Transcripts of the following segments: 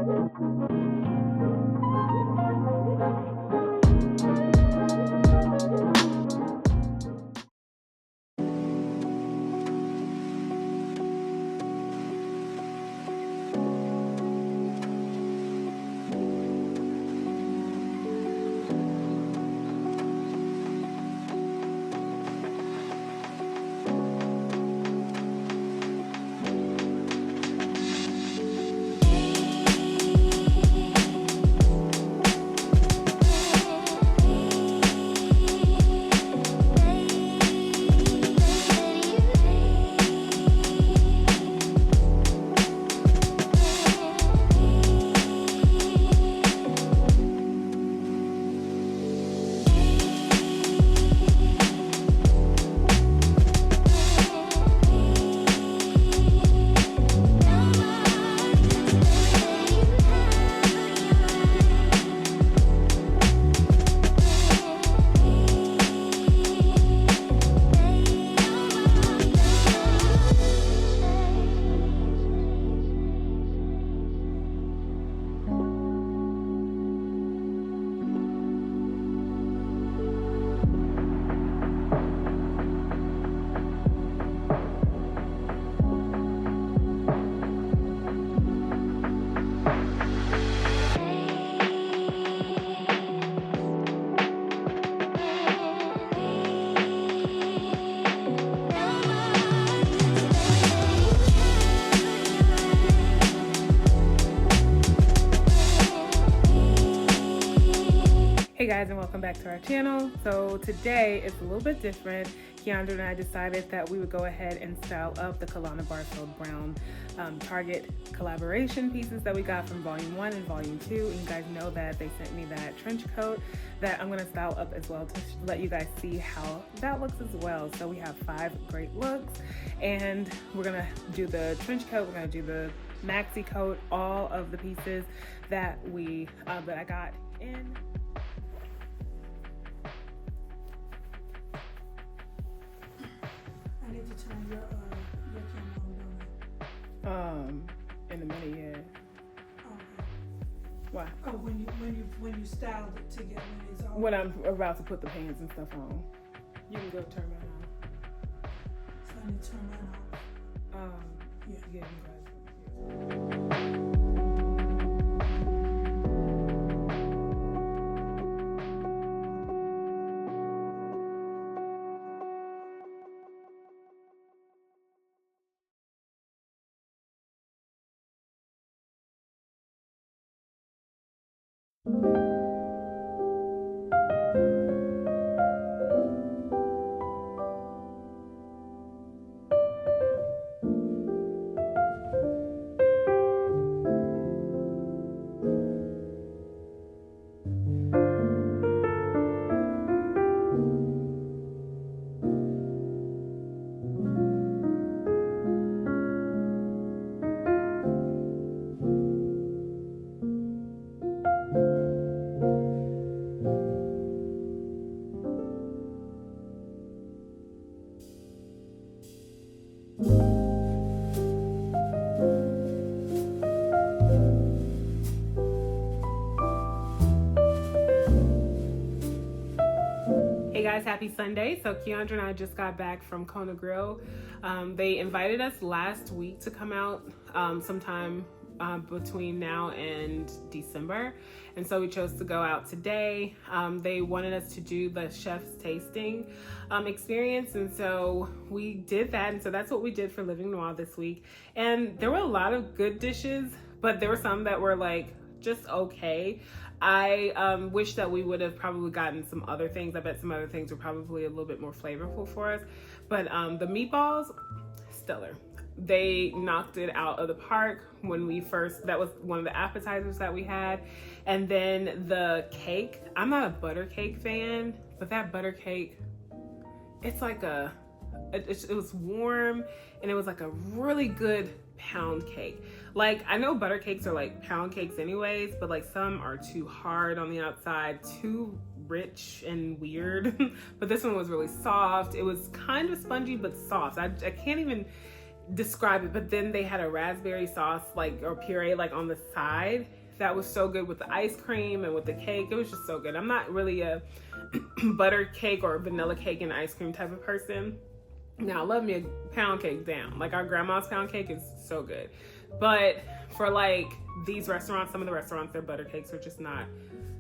Hey guys, and welcome back to our channel. So today it's a little bit different. Keandra and I decided that we would go ahead and style up the Kalana Barfield Brown Target collaboration pieces that we got from volume 1 and volume 2. And you guys know that they sent me that trench coat that I'm gonna style up as well to let you guys see how that looks as well. So we have 5 great looks, and we're gonna do the trench coat, we're gonna do the maxi coat, all of the pieces that I got in. I need to turn your camera on. In a minute, yeah. Okay. Why? Oh, when you styled it to get when it's all. When I'm about to put the pants and stuff on. You can go turn mine on. So I need to turn mine off. Yeah, you guys. Hey guys, happy Sunday. So Keandra and I just got back from Kona Grill. They invited us last week to come out sometime between now and December. And so we chose to go out today. They wanted us to do the chef's tasting experience. And so we did that. And so that's what we did for Living Noire this week. And there were a lot of good dishes, but there were some that were like just okay. I wish that we would have probably gotten some other things. I bet some other things were probably a little bit more flavorful for us. But the meatballs, stellar. They knocked it out of the park when that was one of the appetizers that we had. And then the cake, I'm not a butter cake fan, but that butter cake, it's like it was warm, and it was like a really good pound cake. Like, I know butter cakes are like pound cakes anyways, but like some are too hard on the outside, too rich and weird. But this one was really soft. It was kind of spongy but soft. I can't even describe it, but then they had a raspberry sauce like or puree like on the side that was so good with the ice cream and with the cake. It was just so good. I'm not really a butter cake or vanilla cake and ice cream type of person. Now I love me a pound cake down. Like our grandma's pound cake is so good, but for like these restaurants, some of the restaurants, their butter cakes are just not,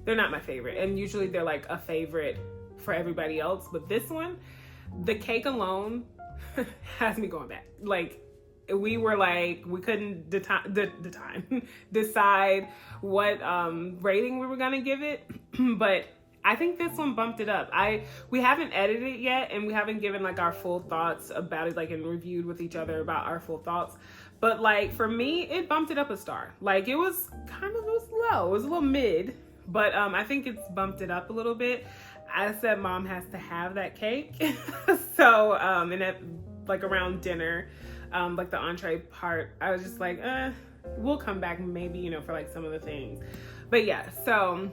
they're not my favorite, and usually they're like a favorite for everybody else, but this one, the cake alone has me going back. Like we were like, we couldn't decide what rating we were gonna give it, but I think this one bumped it up. We haven't edited it yet, and we haven't given like our full thoughts about it, like and reviewed with each other about our full thoughts. But like for me, it bumped it up a star. Like it was low, it was a little mid, but I think it's bumped it up a little bit. I said mom has to have that cake. So and at like around dinner, like the entree part, I was just like, we'll come back maybe, you know, for like some of the things. But yeah, so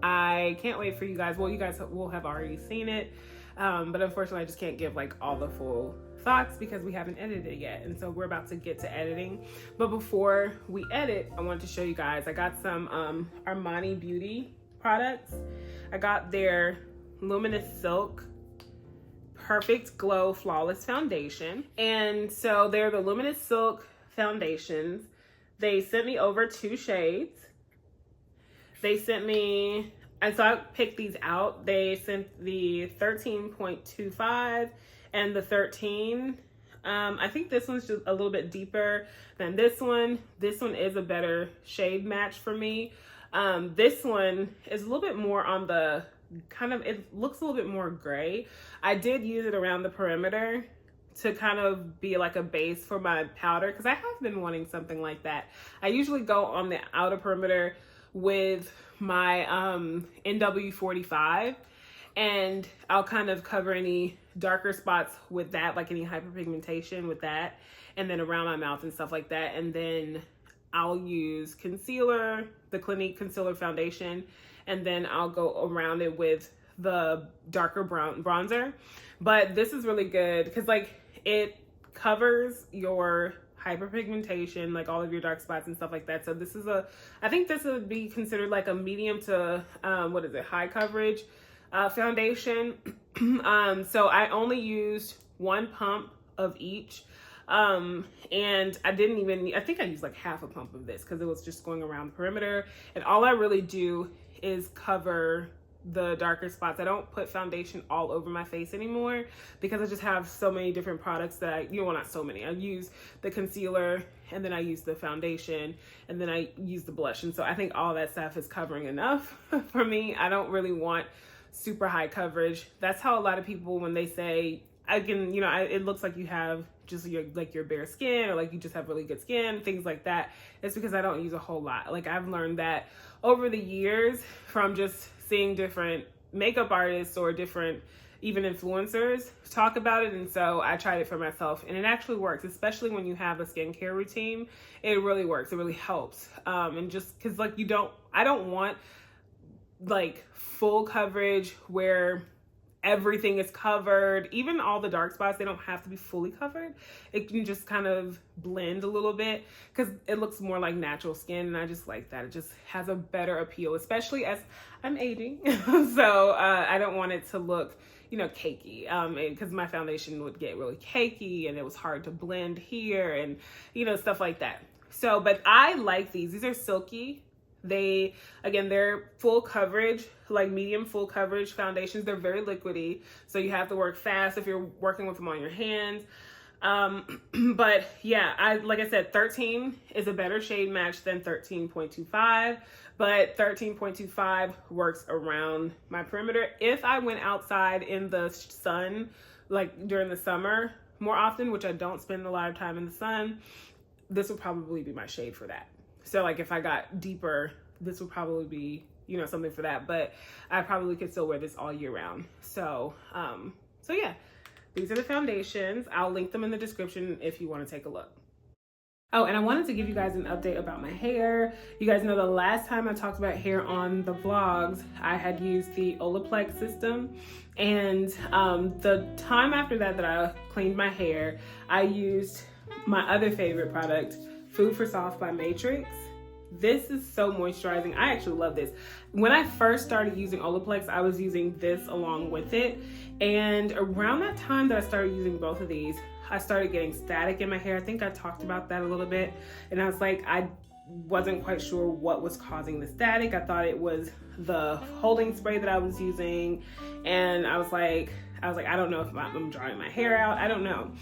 I can't wait for you guys. Well, you guys will have already seen it, but unfortunately I just can't give like all the full thoughts because we haven't edited it yet, and so we're about to get to editing. But before we edit, I wanted to show you guys, I got some Armani Beauty products. I got their Luminous Silk Perfect Glow Flawless Foundation, and so they're the Luminous Silk foundations. They sent me over 2 shades. They sent me, and so I picked these out. They sent the 13.25 and the 13. I think this one's just a little bit deeper than this one. This one is a better shade match for me. This one is a little bit more on the kind of, it looks a little bit more gray. I did use it around the perimeter to kind of be like a base for my powder, because I have been wanting something like that. I usually go on the outer perimeter with my NW45, and I'll kind of cover any darker spots with that, like any hyperpigmentation with that, and then around my mouth and stuff like that. And then I'll use concealer, the Clinique Concealer Foundation, and then I'll go around it with the darker brown bronzer. But this is really good because like it covers your hyperpigmentation, like all of your dark spots and stuff like that. So this is I think this would be considered like a medium to high coverage foundation. So I only used 1 pump of each, and I think I used like half a pump of this because it was just going around the perimeter, and all I really do is cover the darker spots. I don't put foundation all over my face anymore because I just have so many different products that not so many. I use the concealer, and then I use the foundation, and then I use the blush. And so I think all that stuff is covering enough for me. I don't really want super high coverage. That's how a lot of people, when they say it looks like you have just your bare skin, or like you just have really good skin, things like that, it's because I don't use a whole lot. Like I've learned that over the years from just seeing different makeup artists or different even influencers talk about it, and so I tried it for myself, and it actually works, especially when you have a skincare routine. It really works. It really helps. And just because like I don't want like full coverage where everything is covered. Even all the dark spots, they don't have to be fully covered. It can just kind of blend a little bit because it looks more like natural skin, and I just like that. It just has a better appeal, especially as I'm aging. So I don't want it to look, cakey, because my foundation would get really cakey, and it was hard to blend here, and stuff like that. So, but I like these. These are silky. They're full coverage, like medium full coverage foundations. They're very liquidy, so you have to work fast if you're working with them on your hands. But yeah, like I said, 13 is a better shade match than 13.25, but 13.25 works around my perimeter. If I went outside in the sun, like during the summer more often, which I don't spend a lot of time in the sun, this would probably be my shade for that. So like if I got deeper, this would probably be, something for that, but I probably could still wear this all year round. So yeah, these are the foundations. I'll link them in the description if you want to take a look. Oh, and I wanted to give you guys an update about my hair. You guys know the last time I talked about hair on the vlogs, I had used the Olaplex system. And the time after that I cleaned my hair, I used my other favorite product, Food for Soft by Matrix. This is so moisturizing. I actually love this. When I first started using Olaplex, I was using this along with it. And around that time that I started using both of these, I started getting static in my hair. I think I talked about that a little bit. And I was like, I wasn't quite sure what was causing the static. I thought it was the holding spray that I was using. And I was like, I don't know if I'm drying my hair out. I don't know.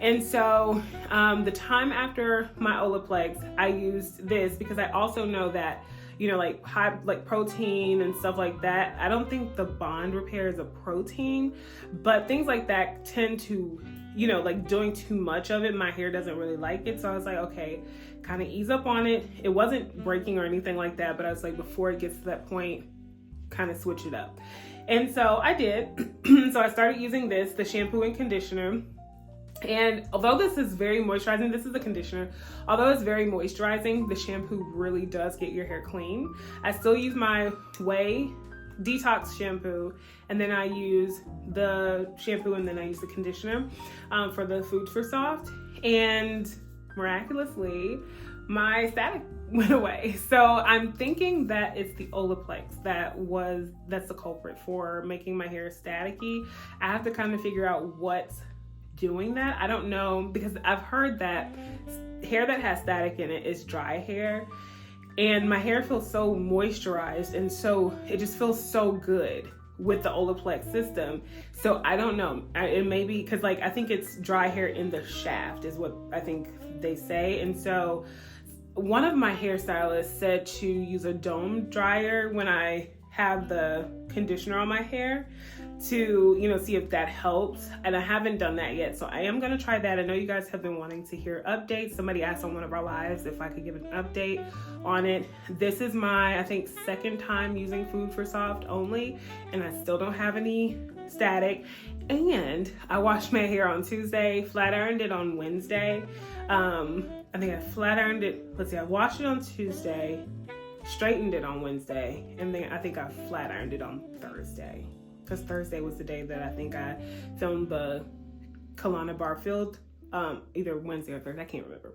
And so the time after my Olaplex, I used this because I also know that, you know, like high, like protein and stuff like that. I don't think the Bond Repair is a protein, but things like that tend to, you know, like doing too much of it, my hair doesn't really like it. So I was like, okay, kind of ease up on it. It wasn't breaking or anything like that, but I was like, before it gets to that point, kind of switch it up. And so I did. So I started using this, the shampoo and conditioner. And although this is very moisturizing, this is a conditioner. Although it's very moisturizing, the shampoo really does get your hair clean. I still use my Way detox shampoo, and then I use the shampoo and then I use the conditioner for the Food for Soft. And miraculously, my static went away. So I'm thinking that it's the Olaplex that's the culprit for making my hair staticky. I have to kind of figure out what's doing that. I don't know, because I've heard that hair that has static in it is dry hair, and my hair feels so moisturized, and so it just feels so good with the Olaplex system. So I don't know, it may be because like I think it's dry hair in the shaft is what I think they say. And so one of my hairstylists said to use a dome dryer when I have the conditioner on my hair to, you know, see if that helps. And I haven't done that yet, so I am going to try that. I know you guys have been wanting to hear updates. Somebody asked on one of our lives if I could give an update on it. This is my, I think, second time using Food for Soft only, and I still don't have any static. And I washed my hair on Tuesday, flat ironed it on Wednesday. I think I flat ironed it, I washed it on Tuesday, straightened it on Wednesday, and then I think I flat ironed it on Thursday, because Thursday was the day that I think I filmed the Kalana Barfield, either Wednesday or Thursday, I can't remember.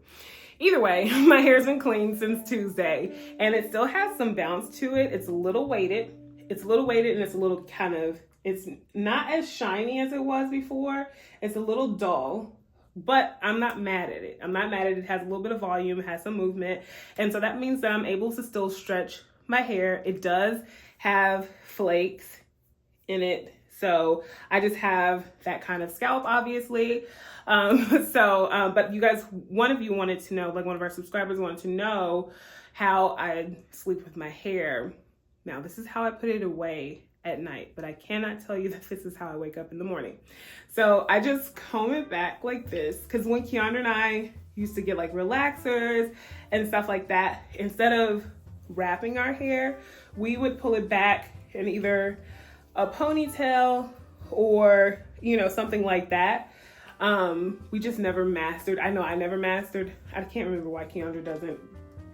Either way, my hair's been clean since Tuesday, and it still has some bounce to it. It's a little weighted, and it's a little kind of, it's not as shiny as it was before. It's a little dull, but I'm not mad at it. It has a little bit of volume, it has some movement. And so that means that I'm able to still stretch my hair. It does have flakes in it. So I just have that kind of scalp, obviously. But you guys, one of you wanted to know, like one of our subscribers wanted to know how I sleep with my hair. Now, this is how I put it away at night, but I cannot tell you that this is how I wake up in the morning. So I just comb it back like this, because when Keandra and I used to get like relaxers and stuff like that, instead of wrapping our hair, we would pull it back in either a ponytail or, you know, something like that. We just never mastered. I know I never mastered. I can't remember why Keandra doesn't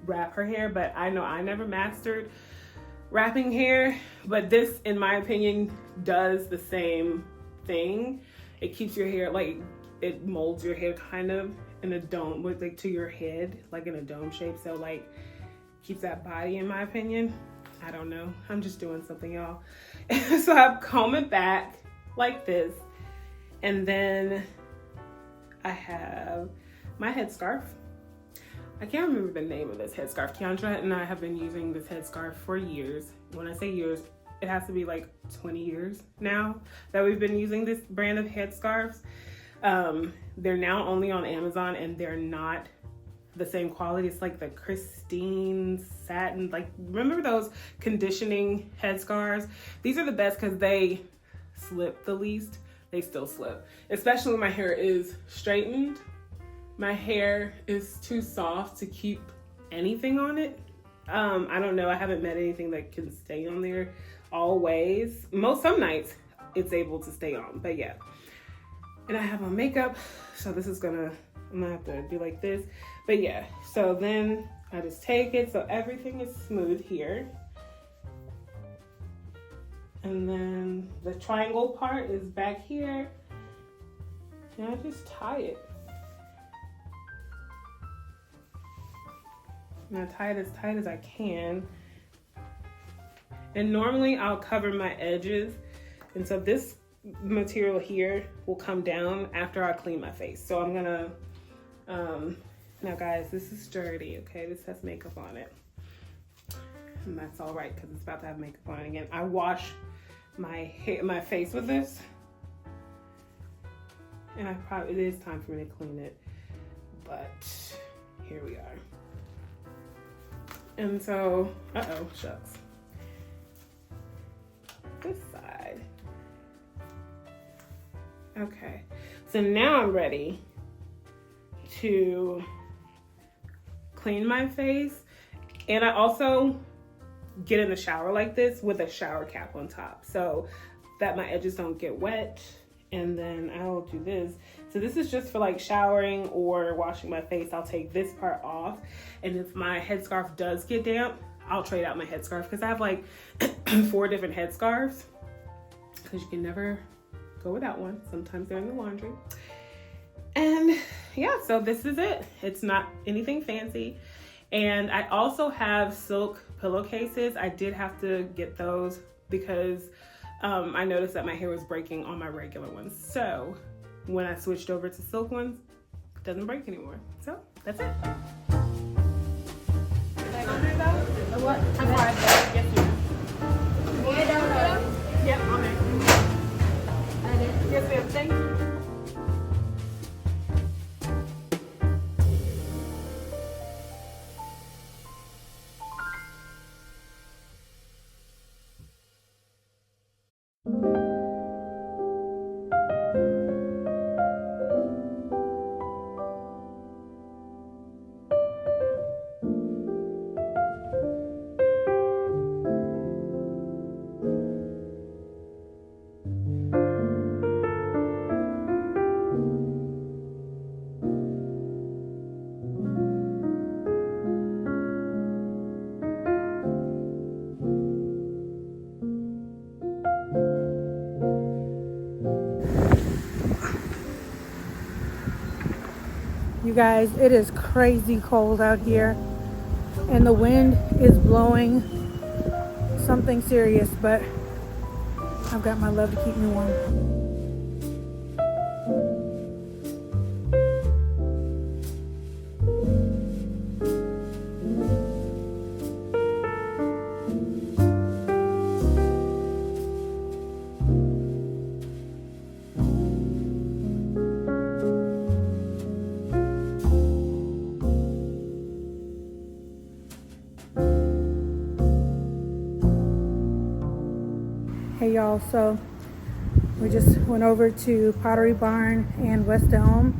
wrap her hair, but I know I never mastered wrapping hair. But this, in my opinion, does the same thing. It keeps your hair, like, it molds your hair kind of in a dome, like to your head, like in a dome shape. So like keeps that body, in my opinion. I don't know. I'm just doing something, y'all. So I comb it back like this. And then I have my headscarf. I can't remember the name of this headscarf. Keandra and I have been using this headscarf for years. When I say years, it has to be like 20 years now that we've been using this brand of headscarves. They're now only on Amazon, and they're not the same quality. It's like the Christine satin, like, remember those conditioning headscarves? These are the best because they slip the least. They still slip, especially when my hair is straightened. My hair is too soft to keep anything on it. I don't know. I haven't met anything that can stay on there always. Some nights it's able to stay on, but yeah. And I have my makeup, so I'm gonna have to do like this. But yeah, so then I just take it, so everything is smooth here. And then the triangle part is back here. And I just tie it. I'm gonna tie it as tight as I can. And normally I'll cover my edges. And so this material here will come down after I clean my face. So I'm gonna, now guys, this is dirty, okay? This has makeup on it. And that's all right, because it's about to have makeup on it again. I wash my face with this. And it is time for me to clean it. But here we are. And so, uh-oh, shucks. This side. Okay, so now I'm ready to clean my face. And I also get in the shower like this with a shower cap on top so that my edges don't get wet. And then I'll do this. So this is just for like showering or washing my face. I'll take this part off. And if my headscarf does get damp, I'll trade out my headscarf because I have like 4 different headscarves because you can never go without one. Sometimes they're in the laundry. And yeah, so this is it. It's not anything fancy. And I also have silk pillowcases. I did have to get those because I noticed that my hair was breaking on my regular ones. So when I switched over to silk ones, it doesn't break anymore. So that's it. What? I'm sorry. Yes, ma'am. Yep, on there. Yes, ma'am. Thank you. You guys, it is crazy cold out here and the wind is blowing something serious, but I've got my love to keep me warm. Hey y'all, so we just went over to Pottery Barn and West Elm.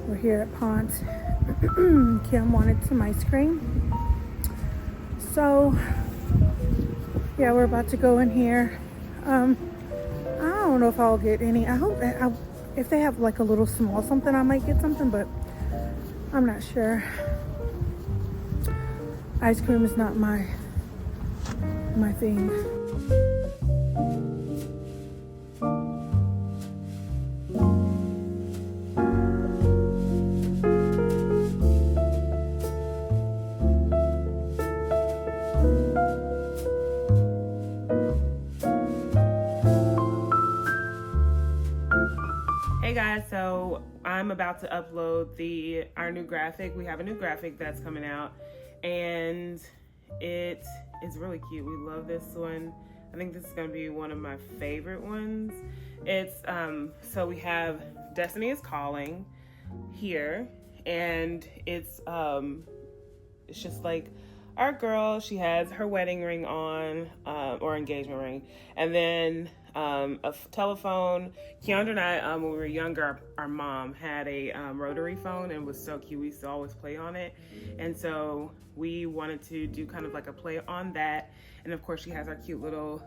We're here at Ponce. Kim wanted some ice cream. So yeah, we're about to go in here. I don't know if I'll get any. I hope that if they have like a little small something, I might get something, but I'm not sure. Ice cream is not my thing. Hey guys, so I'm about to upload our new graphic. We have a new graphic that's coming out and it is really cute. We love this one. I think this is gonna be one of my favorite ones. It's so we have Destiny is Calling here, and it's just like our girl. She has her wedding ring on, or engagement ring, and then a telephone. Keandra and I, when we were younger, our mom had a rotary phone and it was so cute. We used to always play on it. And so we wanted to do kind of like a play on that. And of course she has our cute little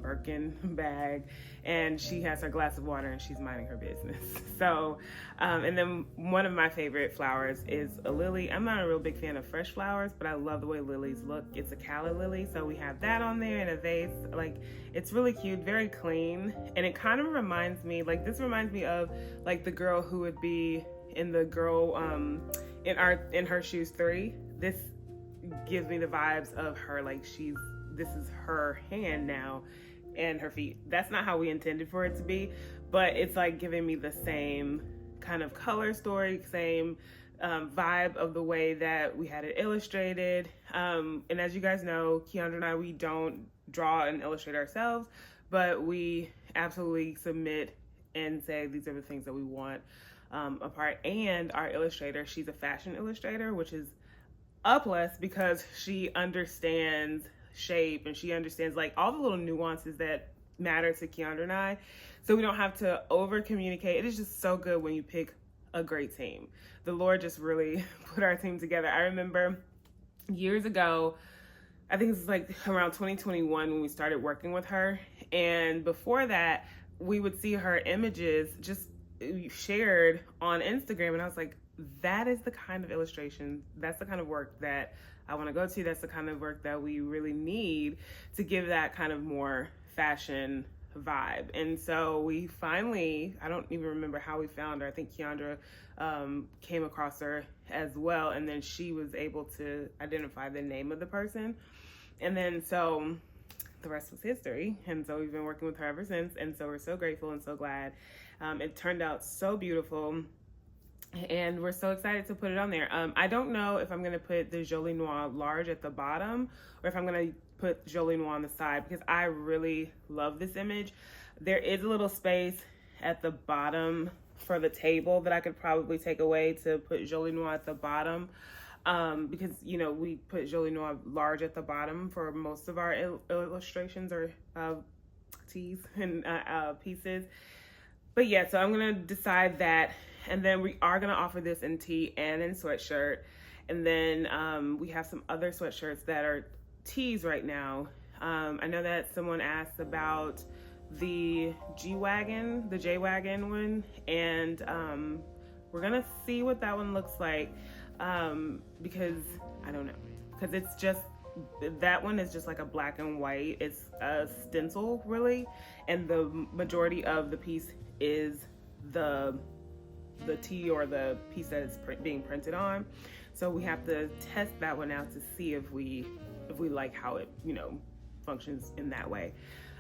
Birkin bag and she has her glass of water and she's minding her business. So, and then one of my favorite flowers is a lily. I'm not a real big fan of fresh flowers, but I love the way lilies look. It's a calla lily. So we have that on there in a vase. Like, it's really cute, very clean. And it kind of reminds me, like this reminds me of like the girl who would be in the girl, in Her Shoes 3. This gives me the vibes of her, like this is her hand now and her feet. That's not how we intended for it to be, but it's like giving me the same kind of color story, same vibe of the way that we had it illustrated. And as you guys know, Keandra and I, we don't draw and illustrate ourselves, but we absolutely submit and say these are the things that we want apart. And our illustrator, she's a fashion illustrator, which is a plus because she understands shape and she understands like all the little nuances that matter to Keandra and I. So we don't have to over communicate. It is just so good when you pick a great team. The Lord just really put our team together. I remember years ago, I think it's like around 2021 when we started working with her. And before that, we would see her images just shared on Instagram. And I was like, that is the kind of illustration, that's the kind of work that I want to go to. That's the kind of work that we really need to give that kind of more fashion vibe. And so we finally, I don't even remember how we found her. I think Keandra came across her as well. And then she was able to identify the name of the person. And then so the rest was history. And so we've been working with her ever since. And so we're so grateful and so glad. It turned out so beautiful. And we're so excited to put it on there. I don't know if I'm going to put the Jolie Noire large at the bottom or if I'm going to put Jolie Noire on the side because I really love this image. There is a little space at the bottom for the table that I could probably take away to put Jolie Noire at the bottom because, you know, we put Jolie Noire large at the bottom for most of our illustrations or tees and pieces. But yeah, so I'm going to decide that. And then we are going to offer this in tee and in sweatshirt. And then we have some other sweatshirts that are tees right now. I know that someone asked about the G-Wagon, the J-Wagon one. And we're going to see what that one looks like because I don't know. Because it's just, that one is just like a black and white. It's a stencil really. And the majority of the piece is the tee or the piece that is being printed on. So we have to test that one out to see if we like how it, you know, functions in that way.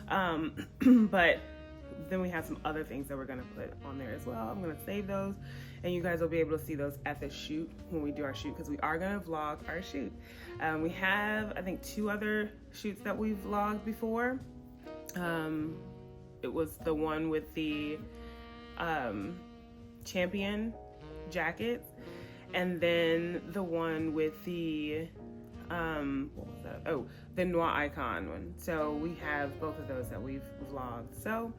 But then we have some other things that we're gonna put on there as well. I'm gonna save those and you guys will be able to see those at the shoot when we do our shoot because we are gonna vlog our shoot. We have, I think, 2 other shoots that we've vlogged before. It was the one with the champion jackets and then the one with the what was that? Oh, the Noire icon one. So we have both of those that we've vlogged. So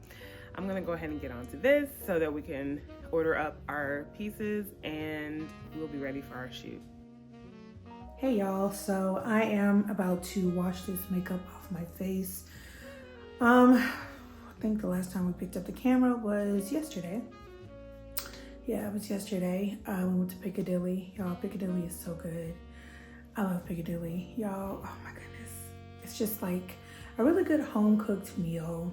I'm gonna go ahead and get onto this so that we can order up our pieces and we'll be ready for our shoot. Hey y'all, so I am about to wash this makeup off my face. I think the last time we picked up the camera was yesterday. Yeah, it was yesterday. We went to Piccadilly. Y'all, Piccadilly is so good. I love Piccadilly. Y'all, oh my goodness. It's just like a really good home-cooked meal,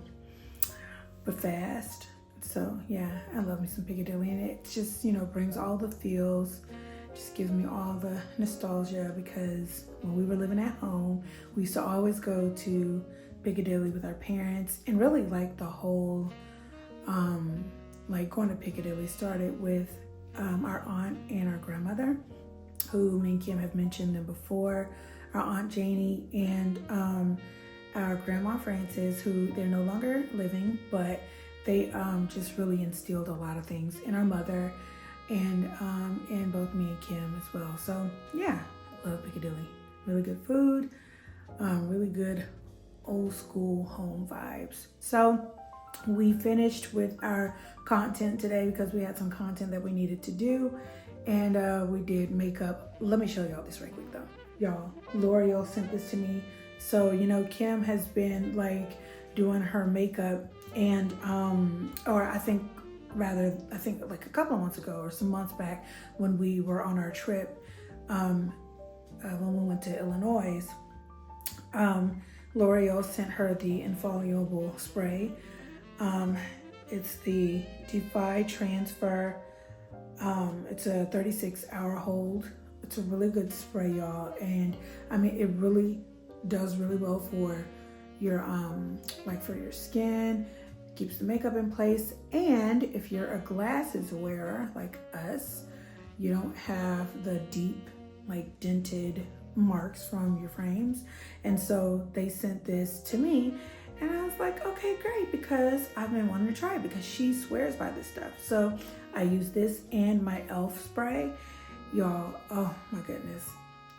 but fast. So yeah, I love me some Piccadilly. And it just, you know, brings all the feels. Just gives me all the nostalgia because when we were living at home, we used to always go to Piccadilly with our parents. And really like the whole, like going to Piccadilly started with our aunt and our grandmother, who me and Kim have mentioned them before, our Aunt Janie and our Grandma Frances, who they're no longer living, but they just really instilled a lot of things in our mother and both me and Kim as well. So yeah, love Piccadilly. Really good food, really good old school home vibes. So we finished with our content today because we had some content that we needed to do, and we did makeup. Let me show y'all this right quick though. Y'all, L'Oreal sent this to me. So, you know, Kim has been like doing her makeup and, or I think like a couple of months ago or some months back when we were on our trip, when we went to Illinois, L'Oreal sent her the infallible spray. It's the Defy Transfer. It's a 36-hour hold It's a really good spray, y'all. And I mean, it really does really well for your like for your skin, keeps the makeup in place. And if you're a glasses wearer like us, you don't have the deep like dented marks from your frames. And so they sent this to me, and I was like, okay, great, because I've been wanting to try it because she swears by this stuff. So I use this and my e.l.f. spray. Y'all, oh my goodness.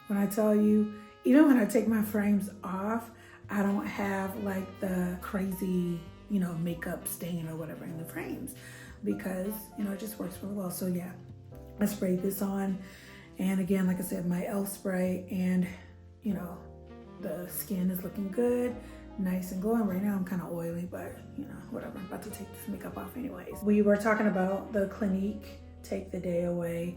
When I tell you, even when I take my frames off, I don't have like the crazy, you know, makeup stain or whatever in the frames, because, you know, it just works really well. So yeah, I sprayed this on. And again, like I said, my e.l.f. spray, and you know, the skin is looking good, nice and glowing. Right now I'm kind of oily, but you know, whatever. I'm about to take this makeup off anyways. We were talking about the Clinique Take the Day Away,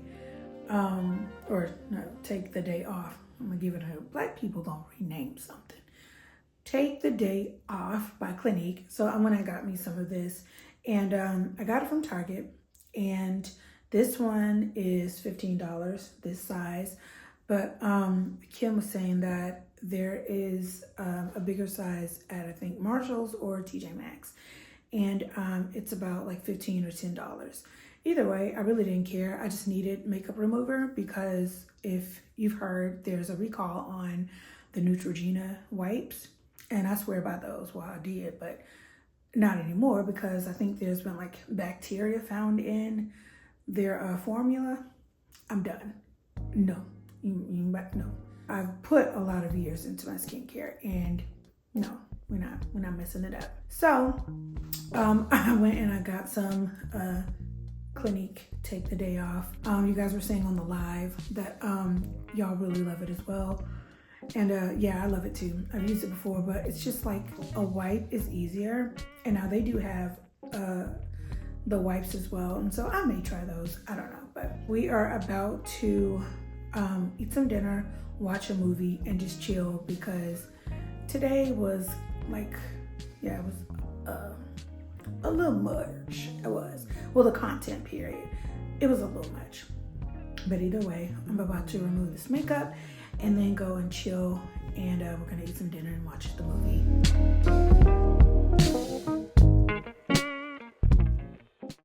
or no, Take the Day Off. I'm gonna give it a, black people gonna rename something. Take the Day Off by Clinique. So I went and got me some of this, and I got it from Target, and this one is $15, this size, but Kim was saying that there is a bigger size at, I think, Marshall's or TJ Maxx, and it's about like $15 or $10. Either way, I really didn't care. I just needed makeup remover, because if you've heard, there's a recall on the Neutrogena wipes, and I swear by those. Well, I did, but not anymore, because I think there's been like bacteria found in their formula. I'm done. No, no. I've put a lot of years into my skincare, and no, we're not messing it up. So I went and I got some Clinique Take the Day Off. You guys were saying on the live that y'all really love it as well, and yeah, I love it too. I've used it before, but it's just like a wipe is easier, and now they do have the wipes as well, and so I may try those. I don't know, but we are about to eat some dinner, watch a movie, and just chill, because today was like, yeah, it was a little much. It was, well, the content period, it was a little much, but either way, I'm about to remove this makeup and then go and chill, and we're gonna eat some dinner and watch the movie.